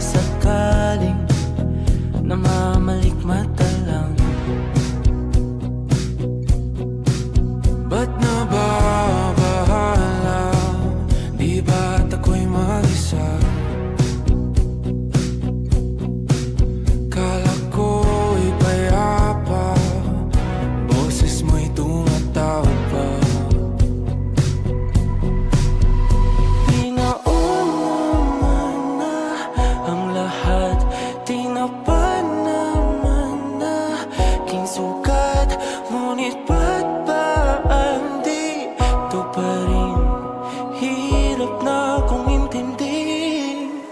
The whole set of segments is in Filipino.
sakaling namamalikmata lang. Ba't nababahala? Di ba't ako'y mag-isa? Kala ko'y payapa, boses mo'y tumatawag pa. Di naman na ang lahat, di na pa naman na aking sukat. Ngunit ba't ba di ito pa rin? Hirap na akong intindihin.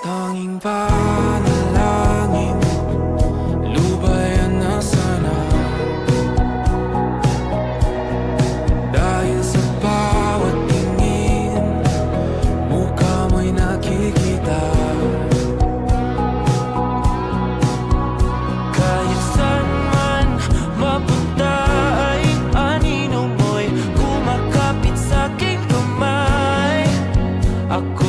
Tanging panalangin, lubayan na sana. Dahil sa bawat tingin, mukha mo'y nakikita. Kahit saan man mapunta ay anino mo'y kumakapit sa aking kamay. Ako